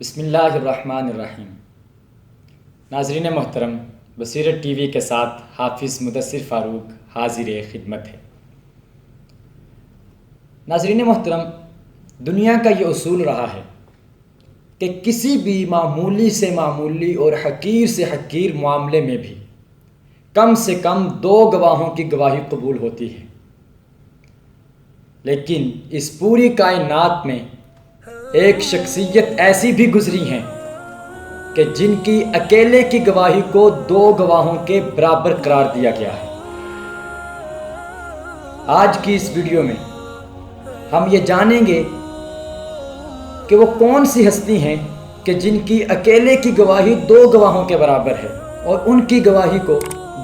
بسم اللہ الرحمن الرحیم۔ ناظرین محترم، بصیرت ٹی وی کے ساتھ حافظ مدثر فاروق حاضر خدمت ہے۔ ناظرین محترم، دنیا کا یہ اصول رہا ہے کہ کسی بھی معمولی سے معمولی اور حقیر سے حقیر معاملے میں بھی کم سے کم 2 گواہوں کی گواہی قبول ہوتی ہے، لیکن اس پوری کائنات میں ایک شخصیت ایسی بھی گزری ہیں کہ جن کی اکیلے کی گواہی کو 2 گواہوں کے برابر قرار دیا گیا ہے۔ آج کی اس ویڈیو میں ہم یہ جانیں گے کہ وہ کون سی ہستی ہیں کہ جن کی اکیلے کی گواہی 2 گواہوں کے برابر ہے، اور ان کی گواہی کو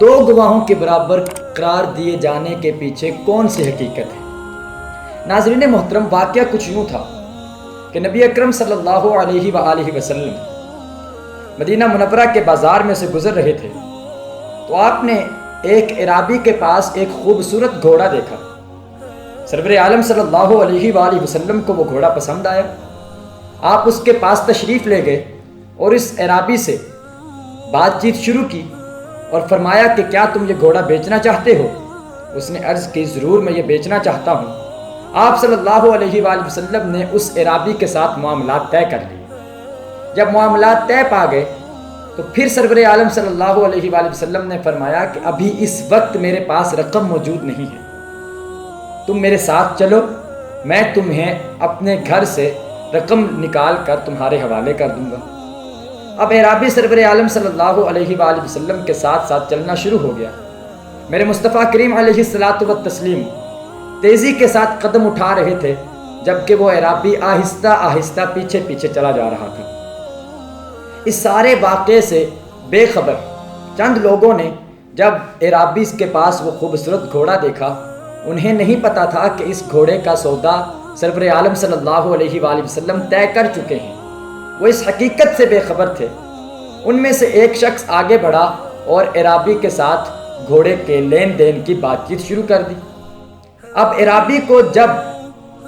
2 گواہوں کے برابر قرار دیے جانے کے پیچھے کون سی حقیقت ہے۔ ناظرین محترم، واقعہ کچھ یوں تھا کہ نبی اکرم صلی اللہ علیہ وآلہ وسلم مدینہ منورہ کے بازار میں سے گزر رہے تھے تو آپ نے ایک اعرابی کے پاس ایک خوبصورت گھوڑا دیکھا۔ سرور عالم صلی اللہ علیہ وآلہ وسلم کو وہ گھوڑا پسند آیا۔ آپ اس کے پاس تشریف لے گئے اور اس اعرابی سے بات چیت شروع کی اور فرمایا کہ کیا تم یہ گھوڑا بیچنا چاہتے ہو؟ اس نے عرض کی ضرور میں یہ بیچنا چاہتا ہوں۔ آپ صلی اللہ علیہ وآلہ وسلم نے اس اعرابی کے ساتھ معاملات طے کر لیے۔ جب معاملات طے پا گئے تو پھر سرور عالم صلی اللہ علیہ وآلہ وسلم نے فرمایا کہ ابھی اس وقت میرے پاس رقم موجود نہیں ہے، تم میرے ساتھ چلو، میں تمہیں اپنے گھر سے رقم نکال کر تمہارے حوالے کر دوں گا۔ اب اعرابی سرور عالم صلی اللہ علیہ وآلہ وسلم کے ساتھ ساتھ چلنا شروع ہو گیا۔ میرے مصطفیٰ کریم علیہ الصلاۃ والتسلیم تیزی کے ساتھ قدم اٹھا رہے تھے، جبکہ وہ اعرابی آہستہ آہستہ پیچھے پیچھے چلا جا رہا تھا۔ اس سارے واقعے سے بے خبر چند لوگوں نے جب اعرابی کے پاس وہ خوبصورت گھوڑا دیکھا، انہیں نہیں پتا تھا کہ اس گھوڑے کا سودا سرور عالم صلی اللہ علیہ وآلہ وسلم طے کر چکے ہیں۔ وہ اس حقیقت سے بے خبر تھے۔ ان میں سے ایک شخص آگے بڑھا اور اعرابی کے ساتھ گھوڑے کے لین دین کی بات چیت شروع کر دی۔ اب اعرابی کو جب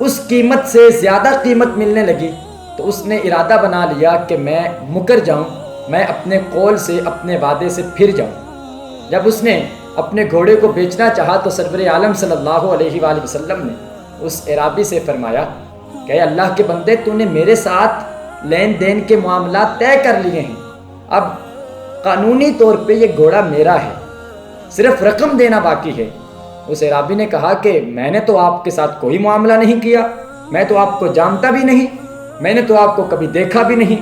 اس قیمت سے زیادہ قیمت ملنے لگی تو اس نے ارادہ بنا لیا کہ میں مکر جاؤں، میں اپنے قول سے، اپنے وعدے سے پھر جاؤں۔ جب اس نے اپنے گھوڑے کو بیچنا چاہا تو سرور عالم صلی اللہ علیہ وآلہ وسلم نے اس اعرابی سے فرمایا کہ اے اللہ کے بندے، تو نے میرے ساتھ لین دین کے معاملات طے کر لیے ہیں، اب قانونی طور پہ یہ گھوڑا میرا ہے، صرف رقم دینا باقی ہے۔ اس اعرابی نے کہا کہ میں نے تو آپ کے ساتھ کوئی معاملہ نہیں کیا، میں تو آپ کو جانتا بھی نہیں، میں نے تو آپ کو کبھی دیکھا بھی نہیں۔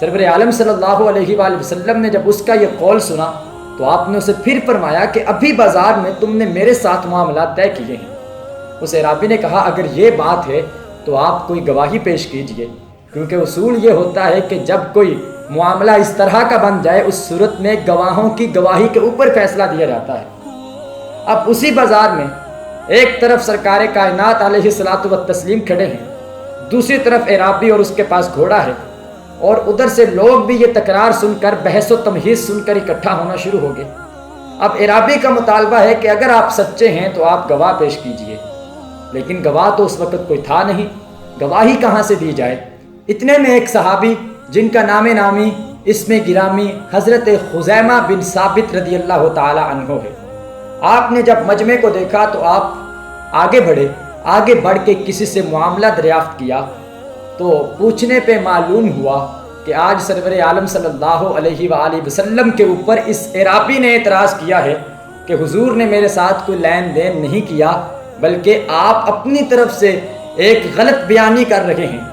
سرور عالم صلی اللہ علیہ وآلہ وسلم نے جب اس کا یہ قول سنا تو آپ نے اسے پھر فرمایا کہ ابھی بازار میں تم نے میرے ساتھ معاملات طے کیے ہیں۔ اس اعرابی نے کہا اگر یہ بات ہے تو آپ کوئی گواہی پیش کیجئے، کیونکہ اصول یہ ہوتا ہے کہ جب کوئی معاملہ اس طرح کا بن جائے اس صورت میں گواہوں کی گواہی کے اوپر فیصلہ دیا جاتا ہے۔ اب اسی بازار میں ایک طرف سرکار کائنات علیہ الصلاۃ والتسلیم کھڑے ہیں، دوسری طرف اعرابی اور اس کے پاس گھوڑا ہے، اور ادھر سے لوگ بھی یہ تکرار سن کر، بحث و تمہیز سن کر اکٹھا ہونا شروع ہو گئے۔ اب اعرابی کا مطالبہ ہے کہ اگر آپ سچے ہیں تو آپ گواہ پیش کیجئے، لیکن گواہ تو اس وقت کوئی تھا نہیں، گواہی کہاں سے دی جائے؟ اتنے میں ایک صحابی جن کا نام نامی اسم گرامی حضرت خزیمہ بن ثابت رضی اللہ تعالی عنہ ہے، آپ نے جب مجمع کو دیکھا تو آپ آگے بڑھے، آگے بڑھ کے کسی سے معاملہ دریافت کیا تو پوچھنے پہ معلوم ہوا کہ آج سرور عالم صلی اللہ علیہ وآلہ وسلم کے اوپر اس اعرابی نے اعتراض کیا ہے کہ حضور نے میرے ساتھ کوئی لین دین نہیں کیا، بلکہ آپ اپنی طرف سے ایک غلط بیانی کر رہے ہیں۔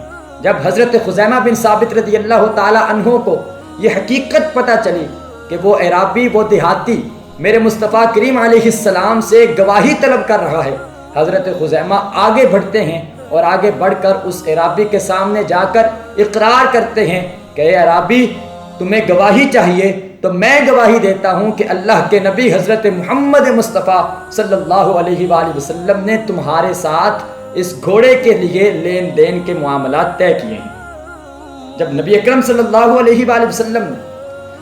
جب حضرت خزیمہ بن ثابت رضی اللہ تعالی عنہ کو یہ حقیقت پتہ چلی کہ وہ اعرابی، وہ دیہاتی میرے مصطفیٰ کریم علیہ السلام سے گواہی طلب کر رہا ہے، حضرت خزیمہ آگے بڑھتے ہیں اور آگے بڑھ کر اس اعرابی کے سامنے جا کر اقرار کرتے ہیں کہ اے اعرابی، تمہیں گواہی چاہیے تو میں گواہی دیتا ہوں کہ اللہ کے نبی حضرت محمد مصطفیٰ صلی اللہ علیہ وآلہ وسلم نے تمہارے ساتھ اس گھوڑے کے لیے لین دین کے معاملات طے کیے ہیں۔ جب نبی اکرم صلی اللہ علیہ وآلہ وسلم نے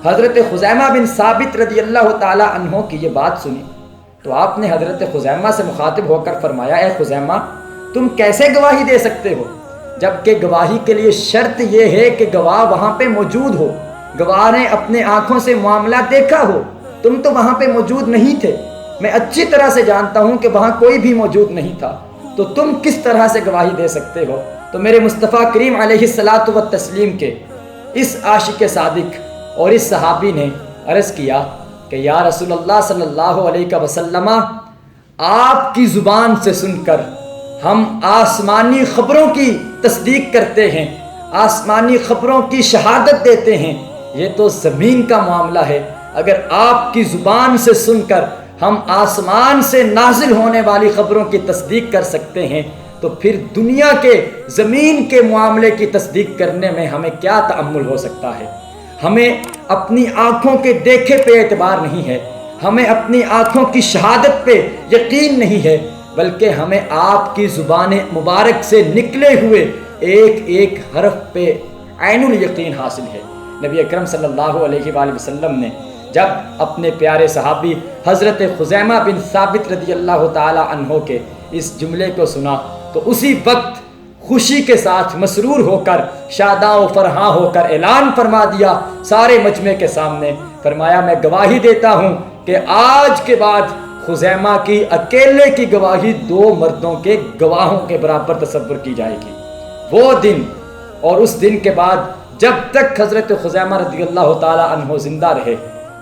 حضرت خزیمہ بن ثابت رضی اللہ تعالی عنہ کی یہ بات سنی تو آپ نے حضرت خزیمہ سے مخاطب ہو کر فرمایا اے خزیمہ، تم کیسے گواہی دے سکتے ہو؟ جبکہ گواہی کے لیے شرط یہ ہے کہ گواہ وہاں پہ موجود ہو، گواہ نے اپنے آنکھوں سے معاملہ دیکھا ہو۔ تم تو وہاں پہ موجود نہیں تھے، میں اچھی طرح سے جانتا ہوں کہ وہاں کوئی بھی موجود نہیں تھا، تو تم کس طرح سے گواہی دے سکتے ہو؟ تو میرے مصطفیٰ کریم علیہ الصلاۃ والتسلیم کے اس عاشق صادق اور اس صحابی نے عرض کیا کہ یا رسول اللہ صلی اللہ علیہ وسلم، آپ کی زبان سے سن کر ہم آسمانی خبروں کی تصدیق کرتے ہیں، آسمانی خبروں کی شہادت دیتے ہیں، یہ تو زمین کا معاملہ ہے۔ اگر آپ کی زبان سے سن کر ہم آسمان سے نازل ہونے والی خبروں کی تصدیق کر سکتے ہیں تو پھر دنیا کے زمین کے معاملے کی تصدیق کرنے میں ہمیں کیا تأمل ہو سکتا ہے؟ ہمیں اپنی آنکھوں کے دیکھے پہ اعتبار نہیں ہے، ہمیں اپنی آنکھوں کی شہادت پہ یقین نہیں ہے، بلکہ ہمیں آپ کی زبان مبارک سے نکلے ہوئے ایک ایک حرف پہ عین الیقین حاصل ہے۔ نبی اکرم صلی اللہ علیہ وآلہ وسلم نے جب اپنے پیارے صحابی حضرت خزیمہ بن ثابت رضی اللہ تعالی عنہ کے اس جملے کو سنا تو اسی وقت خوشی کے ساتھ مسرور ہو کر، شاداں و فرحاں ہو کر اعلان فرما دیا سارے مجمع کے سامنے، فرمایا میں گواہی دیتا ہوں کہ آج کے بعد خزیمہ کی اکیلے کی گواہی 2 مردوں کے گواہوں کے برابر تصور کی جائے گی۔ وہ دن اور اس دن کے بعد جب تک حضرت خزیمہ رضی اللہ تعالی عنہ زندہ رہے،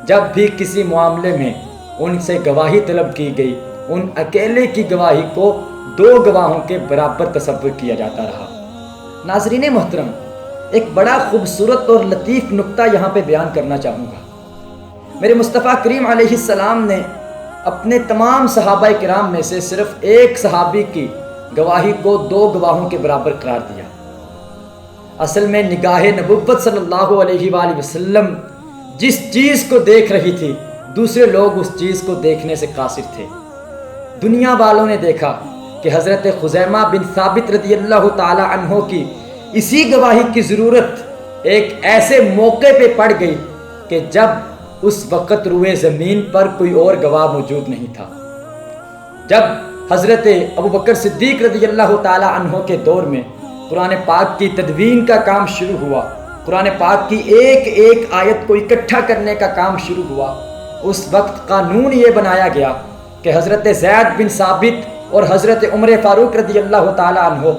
جب بھی کسی معاملے میں ان سے گواہی طلب کی گئی، ان اکیلے کی گواہی کو 2 گواہوں کے برابر تصور کیا جاتا رہا۔ ناظرین محترم، ایک بڑا خوبصورت اور لطیف نکتہ یہاں پہ بیان کرنا چاہوں گا۔ میرے مصطفیٰ کریم علیہ السلام نے اپنے تمام صحابہ کرام میں سے صرف ایک صحابی کی گواہی کو 2 گواہوں کے برابر قرار دیا۔ اصل میں نگاہ نبوت صلی اللہ علیہ وآلہ وسلم جس چیز کو دیکھ رہی تھی، دوسرے لوگ اس چیز کو دیکھنے سے قاصر تھے۔ دنیا والوں نے دیکھا کہ حضرت خزیمہ بن ثابت رضی اللہ تعالی عنہ کی اسی گواہی کی ضرورت ایک ایسے موقع پہ پڑ گئی کہ جب اس وقت روئے زمین پر کوئی اور گواہ موجود نہیں تھا۔ جب حضرت ابوبکر صدیق رضی اللہ تعالی عنہ کے دور میں قرآن پاک کی تدوین کا کام شروع ہوا، قرآن پاک کی ایک ایک آیت کو اکٹھا کرنے کا کام شروع ہوا، اس وقت قانون یہ بنایا گیا کہ حضرت زید بن ثابت اور حضرت عمر فاروق رضی اللہ تعالی عنہ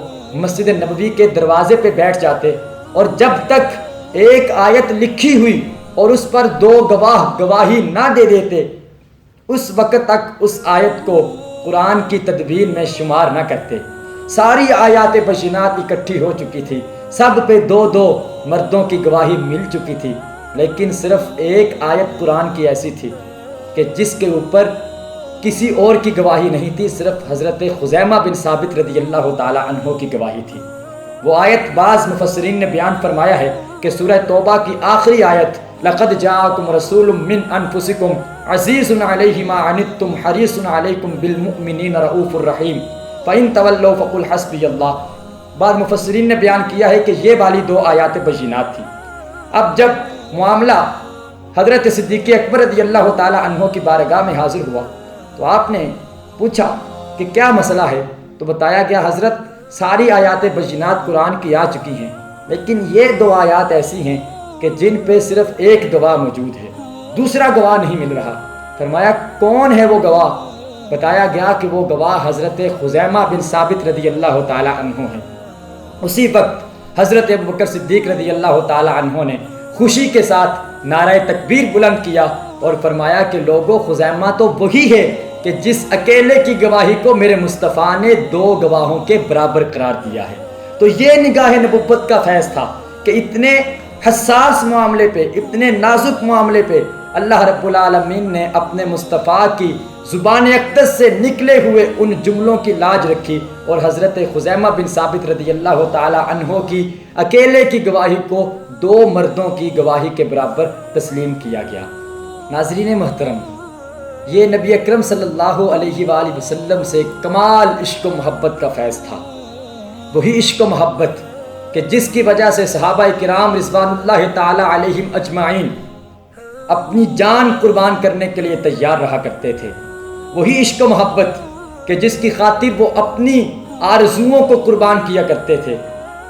مسجد نبوی کے دروازے پہ بیٹھ جاتے، اور جب تک ایک آیت لکھی ہوئی اور اس پر 2 گواہ گواہی نہ دے دیتے، اس وقت تک اس آیت کو قرآن کی تدوین میں شمار نہ کرتے۔ ساری آیات بینات اکٹھی ہو چکی تھی، سب پہ 2 مردوں کی گواہی مل چکی تھی، لیکن صرف ایک آیت قرآن کی ایسی تھی کہ جس کے اوپر کسی اور کی گواہی نہیں تھی، صرف حضرت خزیمہ بن ثابت رضی اللہ تعالی عنہ کی گواہی تھی۔ وہ آیت بعض مفسرین نے بیان فرمایا ہے کہ سورہ توبہ کی آخری آیت لَقَدْ جَاءَكُمْ رَسُولٌ مِّنْ أَنفُسِكُمْ عَزِيزٌ عَلَيْهِ مَا عَنِتُّمْ حَرِيصٌ عَلَيْكُمْ بِالْمُؤْمِنِينَ رَءُوفٌ رَحِيمٌ فَإِن تَوَلَّوْا فَقُلْ حَسْبِيَ اللَّهُ۔ بعض مفسرین نے بیان کیا ہے کہ یہ والی 2 آیات بینات تھیں۔ اب جب معاملہ حضرت صدیق اکبر رضی اللہ تعالی عنہ کی بارگاہ میں حاضر ہوا تو آپ نے پوچھا کہ کیا مسئلہ ہے، تو بتایا گیا حضرت ساری آیات بینات قرآن کی آ چکی ہیں، لیکن یہ 2 آیات ایسی ہیں کہ جن پہ صرف ایک گواہ موجود ہے، دوسرا گواہ نہیں مل رہا۔ فرمایا کون ہے وہ گواہ؟ بتایا گیا کہ وہ گواہ حضرت خزیمہ بن ثابت رضی اللہ تعالی عنہ ہیں۔ اسی وقت حضرت ابوبکر صدیق رضی اللہ تعالی عنہ نے خوشی کے ساتھ نعرہ تکبیر بلند کیا اور فرمایا کہ لوگوں، خزیمہ تو وہی ہے کہ جس اکیلے کی گواہی کو میرے مصطفیٰ نے 2 گواہوں کے برابر قرار دیا ہے۔ تو یہ نگاہ نبوت کا فیض تھا کہ اتنے حساس معاملے پہ، اتنے نازک معاملے پہ اللہ رب العالمین نے اپنے مصطفیٰ کی زبان اقدس سے نکلے ہوئے ان جملوں کی لاج رکھی، اور حضرت خزیمہ بن ثابت رضی اللہ تعالی عنہ کی اکیلے کی گواہی کو 2 مردوں کی گواہی کے برابر تسلیم کیا گیا۔ ناظرین محترم، یہ نبی اکرم صلی اللہ علیہ وآلہ وسلم سے کمال عشق و محبت کا فیض تھا، وہی عشق و محبت کہ جس کی وجہ سے صحابہ کرام رضوان اللہ تعالی علیہم اجمعین اپنی جان قربان کرنے کے لیے تیار رہا کرتے تھے، وہی عشق و محبت کہ جس کی خاطر وہ اپنی آرزوؤں کو قربان کیا کرتے تھے،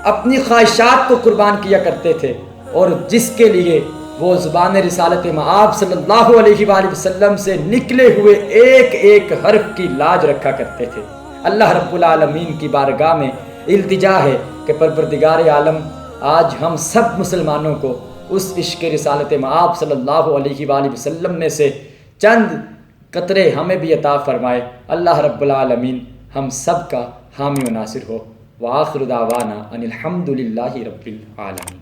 اپنی خواہشات کو قربان کیا کرتے تھے، اور جس کے لیے وہ زبان رسالت مآب صلی اللہ علیہ وآلہ وسلم سے نکلے ہوئے ایک ایک حرف کی لاج رکھا کرتے تھے۔ اللہ رب العالمین کی بارگاہ میں التجا ہے کہ پروردگار عالم آج ہم سب مسلمانوں کو اس عشق رسالت مآب صلی اللہ علیہ وآلہ وسلم میں سے چند قطرے ہمیں بھی عطا فرمائے۔ اللہ رب العالمین ہم سب کا حامی و ناصر ہو۔ وآخر دعوانا ان الحمد للہ رب العالمین۔